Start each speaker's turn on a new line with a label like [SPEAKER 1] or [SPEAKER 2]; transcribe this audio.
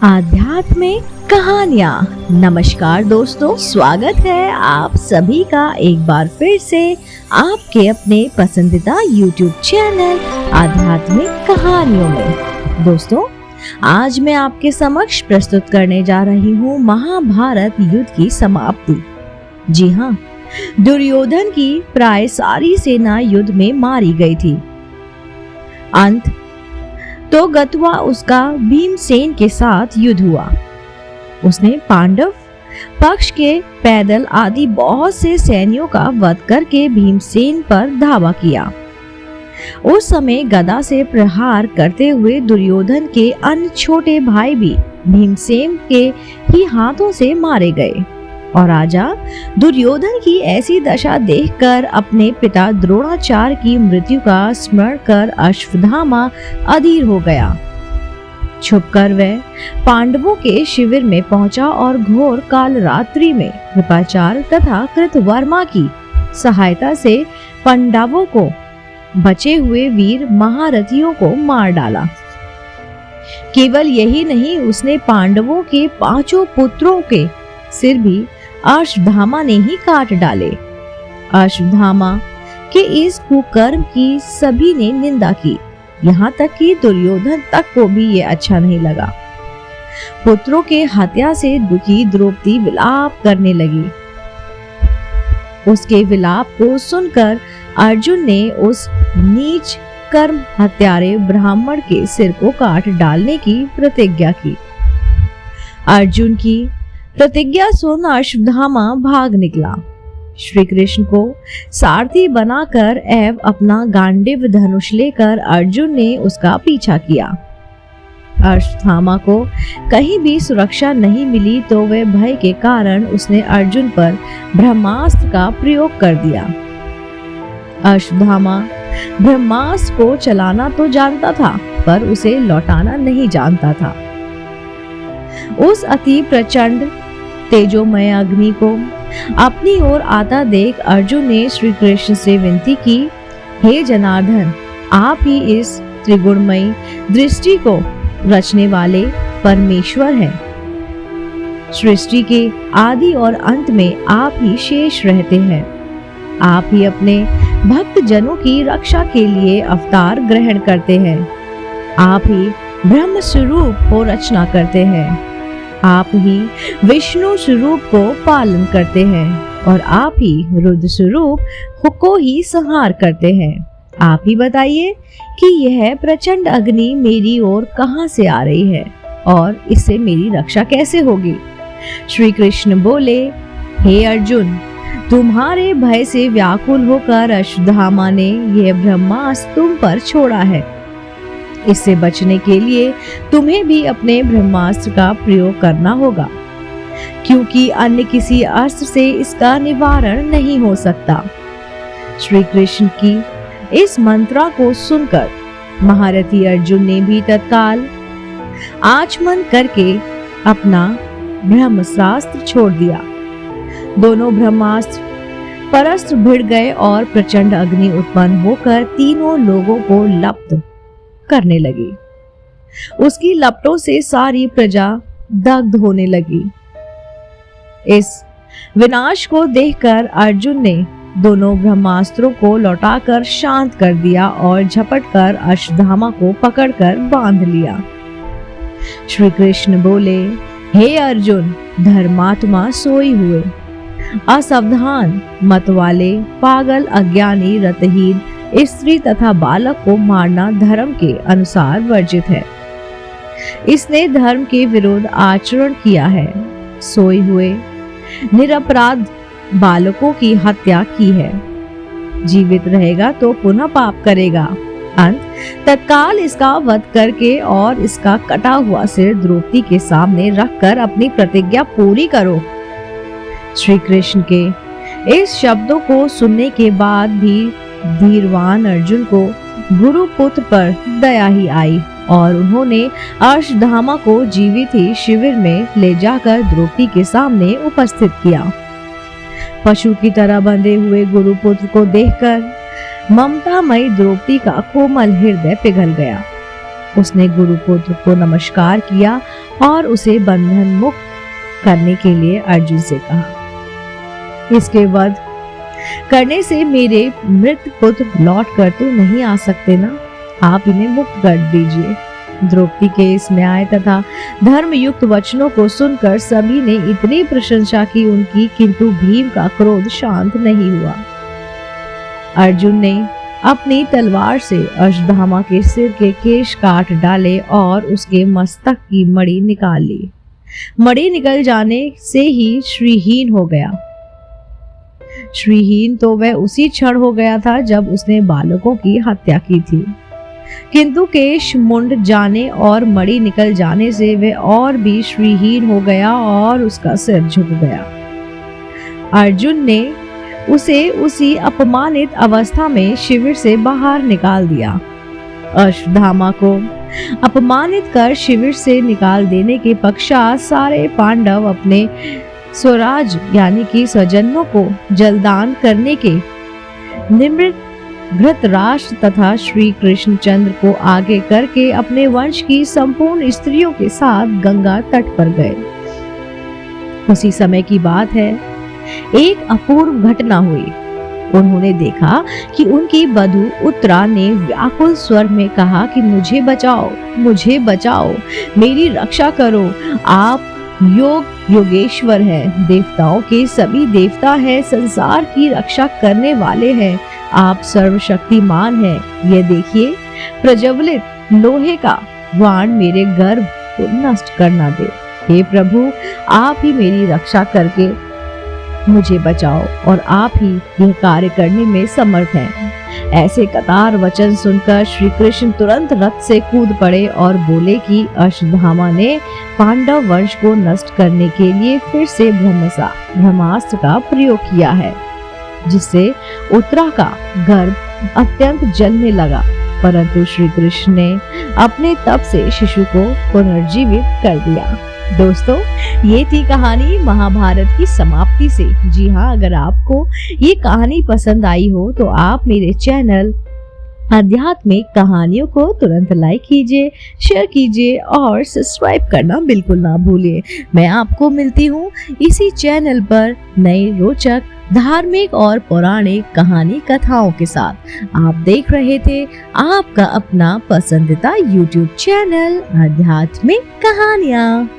[SPEAKER 1] आध्यात्मिक कहानियाँ। नमस्कार दोस्तों, स्वागत है आप सभी का एक बार फिर से आपके अपने पसंदीदा YouTube चैनल आध्यात्मिक कहानियों में। दोस्तों, आज मैं आपके समक्ष प्रस्तुत करने जा रही हूँ महाभारत युद्ध की समाप्ति। जी हाँ, दुर्योधन की प्राय सारी सेना युद्ध में मारी गई थी। अंत तो गतवा उसका भीमसेन के साथ युद्ध हुआ। उसने पांडव पक्ष के पैदल आदि बहुत से सैनिकों का वध करके भीमसेन पर धावा किया। उस समय गदा से प्रहार करते हुए दुर्योधन के अन्य छोटे भाई भी भीमसेन के ही हाथों से मारे गए और राजा दुर्योधन की ऐसी दशा देखकर अपने पिता द्रोणाचार्य की मृत्यु का स्मरण कर अश्वत्थामा अधीर हो गया। छुपकर वह पांडवों के शिविर में पहुंचा और घोर काल रात्रि में कृपाचार्य तथा कृतवर्मा की सहायता से पांडवों को बचे हुए वीर महारथियों को मार डाला। केवल यही नहीं, उसने पांडवों के 5 पुत्रों के सिर भी अश्वत्थामा ने ही काट डाले। अश्वत्थामा के इस कुकर्म की सभी ने निंदा की, यहाँ तक कि दुर्योधन तक को भी ये अच्छा नहीं लगा। पुत्रों के हत्या से दुखी द्रौपदी विलाप करने लगी। उसके विलाप को सुनकर अर्जुन ने उस नीच कर्म हत्यारे ब्राह्मण के सिर को काट डालने की प्रतिज्ञा की। अर्जुन की प्रतिज्ञा सुन अश्वत्थामा भाग निकला। श्री कृष्ण को सारथी बनाकर एवं अपना गांडीव धनुष लेकर अर्जुन ने उसका पीछा किया। अश्वत्थामा को कहीं भी सुरक्षा नहीं मिली तो वह भय के कारण उसने अर्जुन पर ब्रह्मास्त्र का प्रयोग कर दिया। अश्वत्थामा ब्रह्मास्त्र को चलाना तो जानता था, पर उसे लौटाना नहीं जानता था। उस अति प्रचंड तेजोमय अग्नि को अपनी ओर आता देख अर्जुन ने श्री कृष्ण से विनती की, हे जनार्दन, आप ही इस त्रिगुणमयी दृष्टि को रचने वाले परमेश्वर हैं। सृष्टि के आदि और अंत में आप ही शेष रहते हैं। आप ही अपने भक्त जनों की रक्षा के लिए अवतार ग्रहण करते हैं। आप ही ब्रह्म स्वरूप को रचना करते हैं। आप ही विष्णु स्वरूप को पालन करते हैं और आप ही रुद्र स्वरूप को ही संहार करते हैं। आप ही बताइए कि यह प्रचंड अग्नि मेरी ओर कहां से आ रही है और इससे मेरी रक्षा कैसे होगी? श्री कृष्ण बोले, हे अर्जुन, तुम्हारे भय से व्याकुल होकर अश्वत्थामा ने यह ब्रह्मास्त्र तुम पर छोड़ा है। इससे बचने के लिए तुम्हें भी अपने ब्रह्मास्त्र का प्रयोग करना होगा, क्योंकि अन्य किसी अस्त्र से इसका निवारण नहीं हो सकता। श्री कृष्ण की इस मंत्रा को सुनकर महारथी अर्जुन ने भी तत्काल आचमन करके अपना ब्रह्मास्त्र छोड़ दिया। दोनों ब्रह्मास्त्र परस्पर भिड़ गए और प्रचंड अग्नि उत्पन्न होकर तीनों लोगों को लप्त करने लगी। उसकी लपटों से सारी प्रजा दग्ध होने लगी। इस विनाश को देखकर अर्जुन ने दोनों ब्रह्मास्त्रों को लौटाकर शांत कर दिया और झपटकर अश्वत्थामा को पकड़कर बांध लिया। श्री कृष्ण बोले, हे अर्जुन, धर्मात्मा सोई हुए, असावधान, मतवाले, पागल, अज्ञानी, रतहीन स्त्री तथा बालक को मारना धर्म के अनुसार वर्जित है। इसने धर्म के विरुद्ध आचरण किया है। सोए हुए निरपराध बालकों की हत्या की है। जीवित रहेगा तो पुनः पाप करेगा। अंत तत्काल इसका वध करके और इसका कटा हुआ सिर द्रौपदी के सामने रखकर अपनी प्रतिज्ञा पूरी करो। श्री कृष्ण के इस शब्दों को सुनने के बाद भी धीरवान अर्जुन को गुरुपुत्र पर दया ही आई और उन्होंने अश्वत्थामा को जीवित ही शिविर में ले जाकर द्रौपदी के सामने उपस्थित किया। पशु की तरह बंधे हुए गुरुपुत्र को देखकर ममतामयी द्रौपदी का कोमल हृदय पिघल गया। उसने गुरुपुत्र को नमस्कार किया और उसे बंधन मुक्त करने के लिए अर्जुन से कहा, इसके वध करने से मेरे मृत पुत्र लौट कर तो नहीं आ सकते ना, आप इन्हें मुक्त कर दीजिए। द्रौपदी के इस न्याय तथा धर्म युक्त वचनों को सुनकर सभी ने इतनी प्रशंसा की उनकी, किंतु भीम का क्रोध शांत नहीं हुआ। अर्जुन ने अपनी तलवार से अश्वत्थामा के सिर के केश काट डाले और उसके मस्तक की मणि निकाल ली। मणि निकल जाने से ही श्रीहीन हो गया। श्रीहीन तो वह उसी क्षण हो गया था जब उसने बालकों की हत्या की थी, किंतु केश मुंड जाने और मणि निकल जाने से वह और भी श्रीहीन हो गया और उसका सिर झुक गया। अर्जुन ने उसे उसी अपमानित अवस्था में शिविर से बाहर निकाल दिया। अश्वत्थामा को अपमानित कर शिविर से निकाल देने के पश्चात सारे पांडव अपने स्वराज यानी कि स्वजनों को जलदान करने के निमित्त धृतराष्ट्र तथा श्री कृष्णचंद्र को आगे करके अपने वंश की संपूर्ण स्त्रियों के साथ गंगा तट पर गए। उसी समय की बात है, एक अपूर्व घटना हुई। उन्होंने देखा कि उनकी बधू उत्तरा ने व्याकुल स्वर में कहा कि मुझे बचाओ, मुझे बचाओ, मेरी रक्षा करो। आप योग योगेश्वर हैं, देवताओं के सभी देवता हैं, संसार की रक्षा करने वाले हैं, आप सर्वशक्तिमान हैं। ये देखिए, प्रज्वलित लोहे का बाण मेरे गर्भ को नष्ट करना दे। हे प्रभु, आप ही मेरी रक्षा करके मुझे बचाओ और आप ही यह कार्य करने में समर्थ हैं। ऐसे कतार वचन सुनकर श्री कृष्ण तुरंत रथ से कूद पड़े और बोले कि अश्वत्थामा ने पांडव वंश को नष्ट करने के लिए फिर से ब्रह्मास्त्र का प्रयोग किया है, जिससे उत्तरा का गर्भ अत्यंत जलने लगा। परंतु श्री कृष्ण ने अपने तप से शिशु को पुनर्जीवित कर दिया। दोस्तों, ये थी कहानी महाभारत की समाप्ति से। जी हाँ, अगर आपको ये कहानी पसंद आई हो तो आप मेरे चैनल आध्यात्मिक कहानियों को तुरंत लाइक कीजिए, शेयर कीजिए और सब्सक्राइब करना बिल्कुल ना भूलिए। मैं आपको मिलती हूँ इसी चैनल पर नई रोचक धार्मिक और पौराणिक कहानी कथाओं के साथ। आप देख रहे थे आपका अपना पसंदीदा YouTube चैनल आध्यात्मिक कहानियाँ।